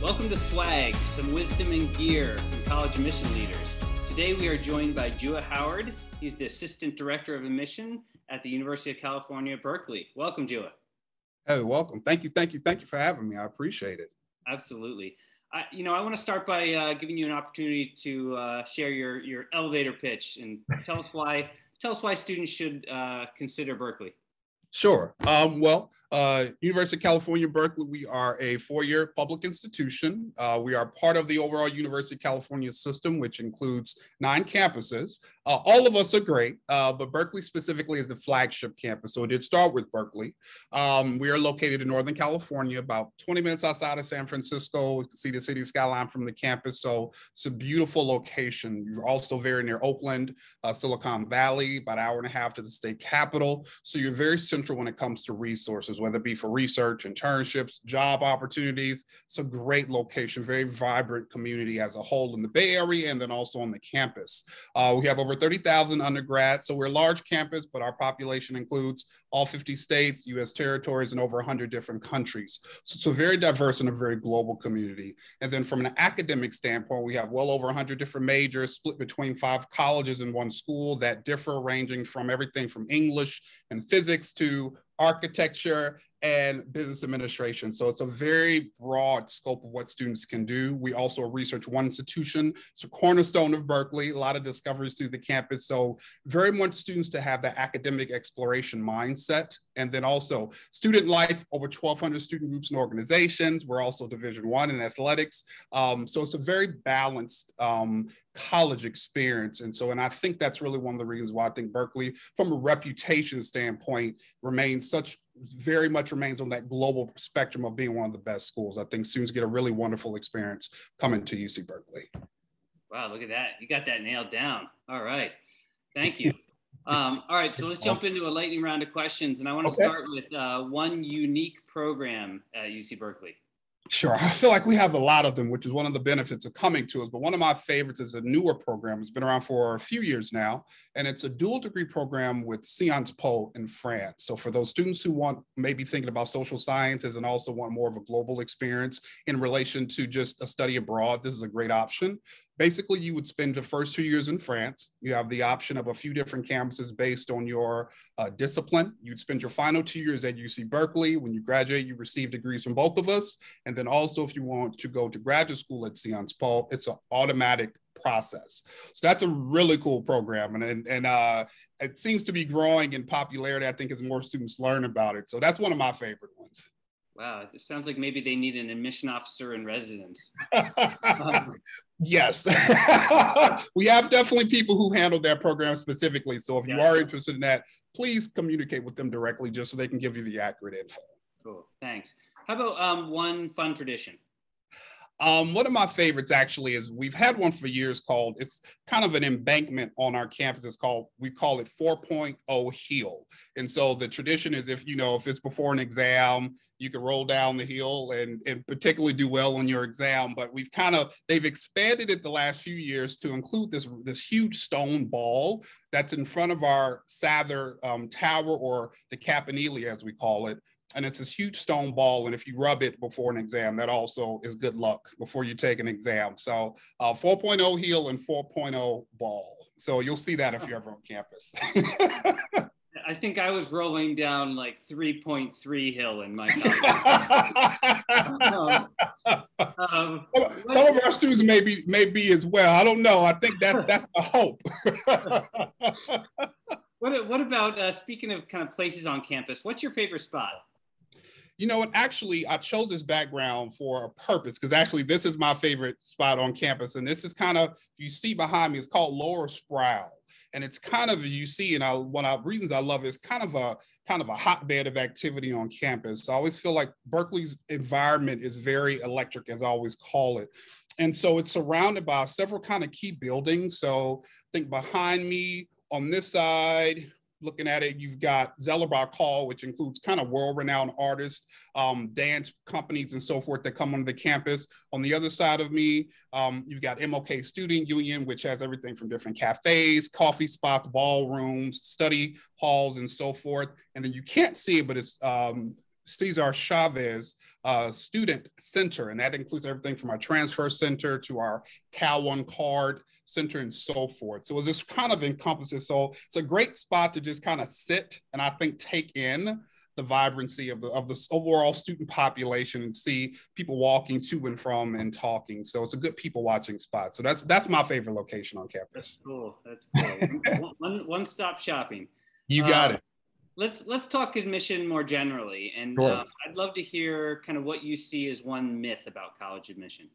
Welcome to Swag, some wisdom and gear from college admission leaders. Today we are joined by Jua Howard. He's the Assistant Director of Admission at the University of California, Berkeley. Welcome, Jua. Hey, welcome. Thank you for having me. I appreciate it. Absolutely. I want to start by giving you an opportunity to share your elevator pitch and tell us why students should consider Berkeley. Sure. University of California, Berkeley, we are a four-year public institution. We are part of the overall University of California system, which includes 9 campuses. All of us are great, but Berkeley specifically is the flagship campus. So it did start with Berkeley. We are located in Northern California, about 20 minutes outside of San Francisco. You can see the city skyline from the campus. So it's a beautiful location. You're also very near Oakland, Silicon Valley, about an hour and a half to the state capitol. So you're very central when it comes to resources, whether it be for research, internships, job opportunities. It's a great location, very vibrant community as a whole in the Bay Area and then also on the campus. We have over 30,000 undergrads, so we're a large campus, but our population includes all 50 states, U.S. territories, and over 100 different countries. So it's a very diverse and a very global community. And then from an academic standpoint, we have well over 100 different majors split between 5 colleges in one school that differ, ranging from everything from English and physics to architecture and business administration. So it's a very broad scope of what students can do. We also research one institution. It's a cornerstone of Berkeley, a lot of discoveries through the campus. So very much students to have that academic exploration mindset. And then also student life, over 1,200 student groups and organizations. We're also Division I in athletics. So it's a very balanced college experience. And I think that's really one of the reasons why I think Berkeley, from a reputation standpoint, very much remains on that global spectrum of being one of the best schools. I think students get a really wonderful experience coming to UC Berkeley. Wow, look at that. You got that nailed down. All right. Thank you. All right, so let's jump into a lightning round of questions. And I want to start with one unique program at UC Berkeley. Sure. I feel like we have a lot of them, which is one of the benefits of coming to us. But one of my favorites is a newer program. It's been around for a few years now, and it's a dual degree program with Sciences Po in France. So for those students who want maybe thinking about social sciences and also want more of a global experience in relation to just a study abroad, this is a great option. Basically, you would spend the first 2 years in France. You have the option of a few different campuses based on your discipline. You'd spend your final 2 years at UC Berkeley. When you graduate, you receive degrees from both of us. And then also, if you want to go to graduate school at Sciences Po, it's an automatic process. So that's a really cool program. And it seems to be growing in popularity, I think, as more students learn about it. So that's one of my favorite ones. Wow, it sounds like maybe they need an admission officer in residence. Yes. We have definitely people who handle that program specifically. So if you are interested in that, please communicate with them directly just so they can give you the accurate info. Cool, thanks. How about one fun tradition? One of my favorites actually is we've had one for years it's kind of an embankment on our campus. We call it 4.0 hill. And so the tradition is if it's before an exam, you can roll down the hill and particularly do well on your exam. But they've expanded it the last few years to include this huge stone ball that's in front of our Sather Tower, or the Campanile as we call it. And it's this huge stone ball. And if you rub it before an exam, that also is good luck before you take an exam. So 4.0 hill and 4.0 ball. So you'll see that if you're ever on campus. I think I was rolling down like 3.3 hill in my college. Some of our students may be as well. I don't know. I think that's the hope. What about, speaking of kind of places on campus, what's your favorite spot? You know what, actually, I chose this background for a purpose, because actually this is my favorite spot on campus. And this is you see behind me, it's called Lower Sproul. And it's you see, and one of the reasons I love it is kind of a hotbed of activity on campus. So I always feel like Berkeley's environment is very electric, as I always call it. And so it's surrounded by several kind of key buildings. So I think behind me on this side, looking at it, you've got Zellerbach Hall, which includes kind of world-renowned artists, dance companies and so forth that come onto the campus. On the other side of me, you've got MLK Student Union, which has everything from different cafes, coffee spots, ballrooms, study halls, and so forth. And then you can't see it, but it's Cesar Chavez Student Center, and that includes everything from our transfer center to our Cal One card center and so forth. So it just kind of encompasses. So it's a great spot to just kind of sit and I think take in the vibrancy of the overall student population and see people walking to and from and talking. So it's a good people watching spot. So that's my favorite location on campus. That's cool. One-stop shopping. You got it. Let's talk admission more generally, and Sure. I'd love to hear kind of what you see as one myth about college admission.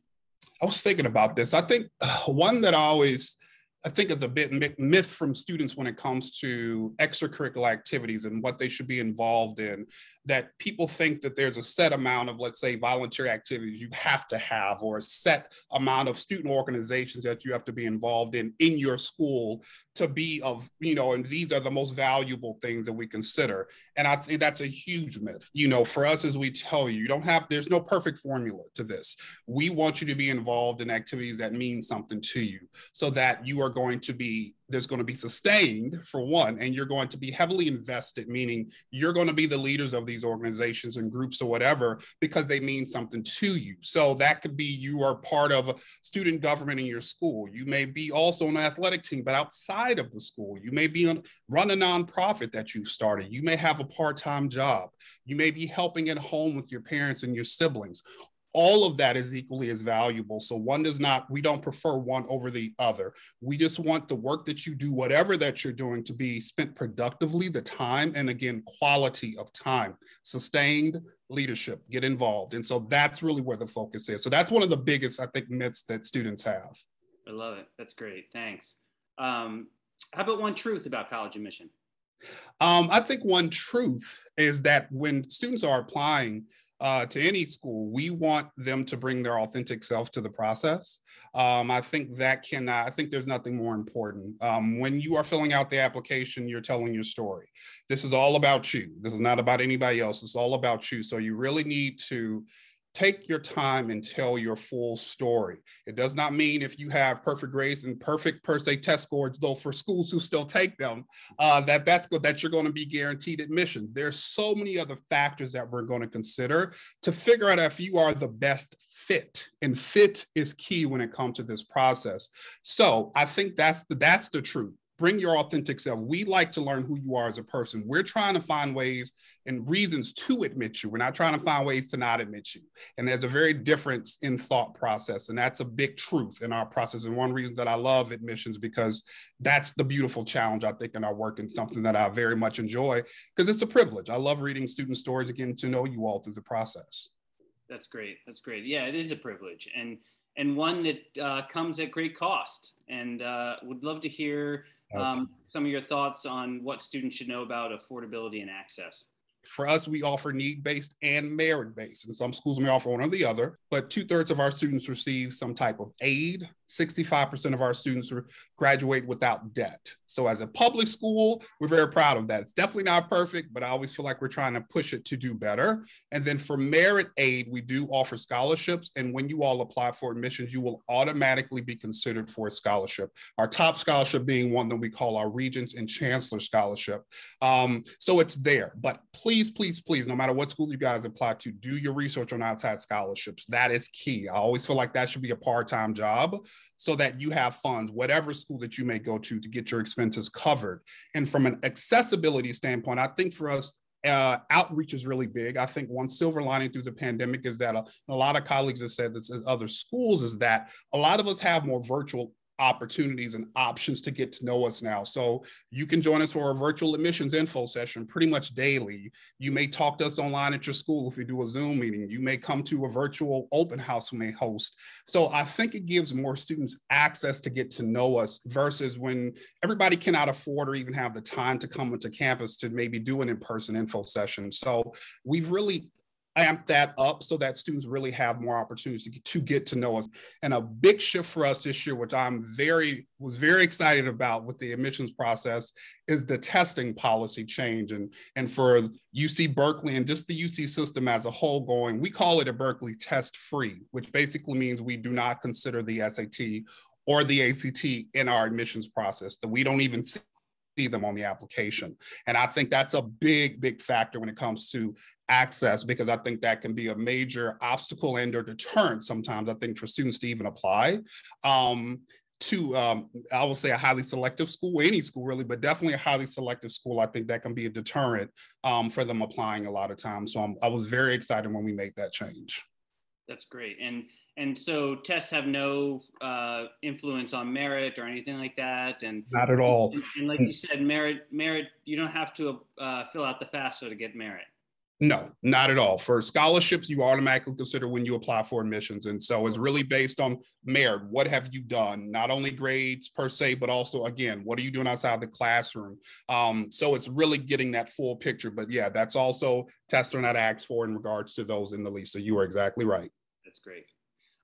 I was thinking about this. I think one that I think it's a bit myth from students when it comes to extracurricular activities and what they should be involved in, that people think that there's a set amount of, let's say, voluntary activities you have to have, or a set amount of student organizations that you have to be involved in your school to be of, and these are the most valuable things that we consider. And I think that's a huge myth. For us, as we tell you, there's no perfect formula to this. We want you to be involved in activities that mean something to you, so that you are there's going to be sustained, for one, and you're going to be heavily invested, meaning you're going to be the leaders of these organizations and groups or whatever, because they mean something to you. So that could be you are part of student government in your school. You may be also on an athletic team, but outside of the school. You may run a nonprofit that you've started. You may have a part-time job. You may be helping at home with your parents and your siblings. All of that is equally as valuable. So we don't prefer one over the other. We just want the work that you do, whatever that you're doing, to be spent productively, the time, and again, quality of time, sustained leadership, get involved. And so that's really where the focus is. So that's one of the biggest, I think, myths that students have. I love it. That's great. Thanks. How about one truth about college admission? I think one truth is that when students are applying to any school, we want them to bring their authentic self to the process. I think there's nothing more important. When you are filling out the application, you're telling your story. This is all about you. This is not about anybody else. It's all about you. So you really need to take your time and tell your full story. It does not mean if you have perfect grades and perfect per se test scores, though for schools who still take them, that you're going to be guaranteed admissions. There's so many other factors that we're going to consider to figure out if you are the best fit, and fit is key when it comes to this process. So I think that's the truth. Bring your authentic self. We like to learn who you are as a person. We're trying to find ways and reasons to admit you. We're not trying to find ways to not admit you. And there's a very difference in thought process. And that's a big truth in our process. And one reason that I love admissions, because that's the beautiful challenge, I think, in our work, and something that I very much enjoy, because it's a privilege. I love reading student stories, again, to know you all through the process. That's great. That's great. Yeah, it is a privilege. And one that comes at great cost. And would love to hear some of your thoughts on what students should know about affordability and access. For us, we offer need-based and merit-based. And some schools may offer one or the other, but 2/3 of our students receive some type of aid. 65% of our students graduate without debt. So as a public school, we're very proud of that. It's definitely not perfect, but I always feel like we're trying to push it to do better. And then for merit aid, we do offer scholarships. And when you all apply for admissions, you will automatically be considered for a scholarship. Our top scholarship being one that we call our Regents and Chancellor Scholarship. So it's there, but please, no matter what school you guys apply to, do your research on outside scholarships. That is key. I always feel like that should be a part-time job, so that you have funds, whatever school that you may go to get your expenses covered. And from an accessibility standpoint, I think for us, outreach is really big. I think one silver lining through the pandemic is that a lot of colleagues have said this at other schools, is that a lot of us have more virtual opportunities and options to get to know us now. So you can join us for a virtual admissions info session pretty much daily. You may talk to us online at your school if we do a Zoom meeting. You may come to a virtual open house we may host. So I think it gives more students access to get to know us, versus when everybody cannot afford or even have the time to come into campus to maybe do an in-person info session. So we've really amp that up so that students really have more opportunities to get to know us. And a big shift for us this year, which was very excited about with the admissions process, is the testing policy change. And for UC Berkeley and just the UC system as a whole we call it a Berkeley test free, which basically means we do not consider the SAT or the ACT in our admissions process, that we don't even see see them on the application. And I think that's a big factor when it comes to access, because I think that can be a major obstacle and or deterrent sometimes, I think, for students to even apply to, I will say, a highly selective school, any school really, but definitely a highly selective school. I think that can be a deterrent for them applying a lot of times. So I was very excited when we made that change. That's great. And so tests have no influence on merit or anything like that. And not at all. And like you said, merit, you don't have to fill out the FAFSA to get merit. No, not at all. For scholarships, you automatically consider when you apply for admissions. And so it's really based on merit. What have you done? Not only grades per se, but also, again, what are you doing outside the classroom? So it's really getting that full picture. But yeah, that's also tests are not asked for in regards to those in the lease. So you are exactly right. That's great.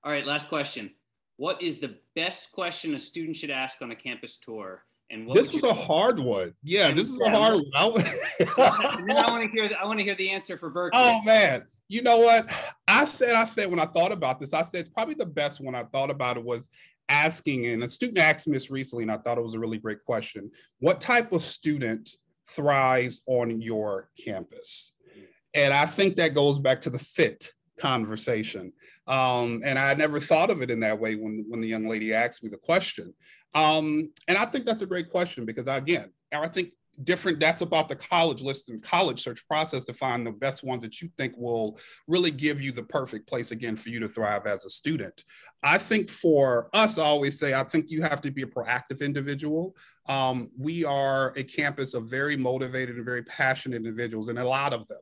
All right, last question. What is the best question a student should ask on a campus tour? And this was a hard one. Yeah, this is a hard one. And then I want to hear the answer for Berkeley. Oh man, you know what? I said when I thought about this, I said probably the best one I thought about it was asking, and a student asked me this recently, and I thought it was a really great question. What type of student thrives on your campus? And I think that goes back to the fit conversation. And I never thought of it in that way when the young lady asked me the question. And I think that's a great question because, again, I think that's about the college list and college search process to find the best ones that you think will really give you the perfect place, again, for you to thrive as a student. I think for us, I always say, I think you have to be a proactive individual. We are a campus of very motivated and very passionate individuals, and a lot of them.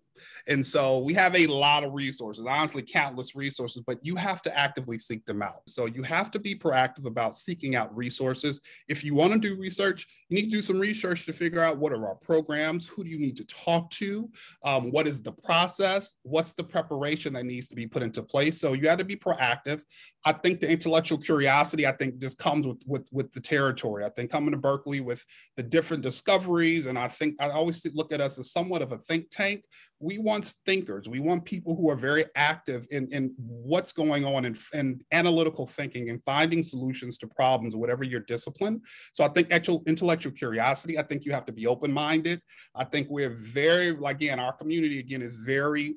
And so we have a lot of resources, honestly, countless resources, but you have to actively seek them out. So you have to be proactive about seeking out resources. If you want to do research, you need to do some research to figure out what are our programs, who do you need to talk to, what is the process, what's the preparation that needs to be put into place. So you have to be proactive. I think the intellectual curiosity, I think, just comes with the territory. I think coming to Berkeley with the different discoveries, and I think I always look at us as somewhat of a think tank. We want thinkers. We want people who are very active in what's going on in analytical thinking and finding solutions to problems, whatever your discipline. So I think actual intellectual curiosity, I think you have to be open-minded. I think we're again, our community, again, is very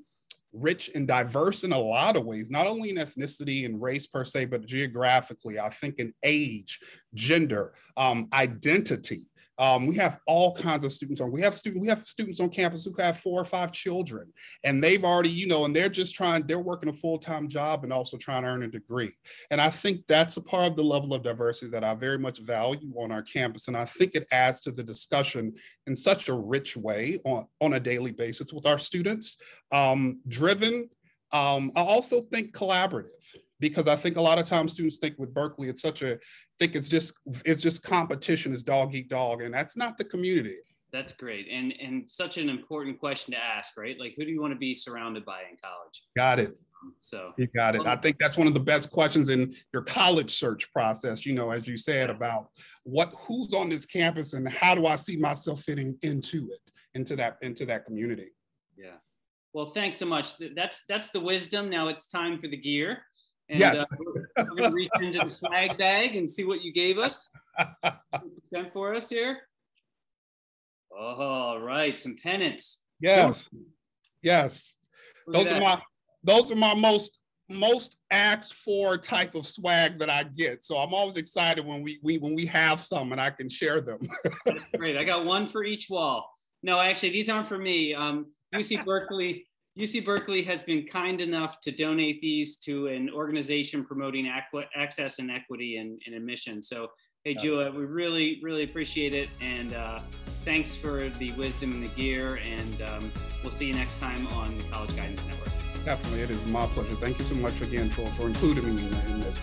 rich and diverse in a lot of ways, not only in ethnicity and race per se, but geographically, I think in age, gender, identity. We have all kinds of students on. We have students on campus who have 4 or 5 children, and they've already, and they're working a full-time job and also trying to earn a degree. And I think that's a part of the level of diversity that I very much value on our campus. And I think it adds to the discussion in such a rich way on a daily basis with our students. Driven, I also think collaborative, because I think a lot of times students think with Berkeley, it's just competition, is dog eat dog, and that's not the community. That's great, and such an important question to ask, right? Like, who do you want to be surrounded by in college? Got it. So you got it. I think that's one of the best questions in your college search process. As you said, about who's on this campus and how do I see myself fitting into that community. Yeah. Well, thanks so much. That's the wisdom. Now it's time for the gear. And yes. We're going to reach into the swag bag and see what you gave us. Sent for us here. All right, some pennants. Yes. Yes. Those are my most asked for type of swag that I get. So I'm always excited when we have some and I can share them. That's great. I got one for each wall. No, actually, these aren't for me. UC Berkeley has been kind enough to donate these to an organization promoting access and equity in admission. So, hey, Jua, we really, really appreciate it. And thanks for the wisdom and the gear. And we'll see you next time on the College Guidance Network. Definitely. It is my pleasure. Thank you so much again for including me in this.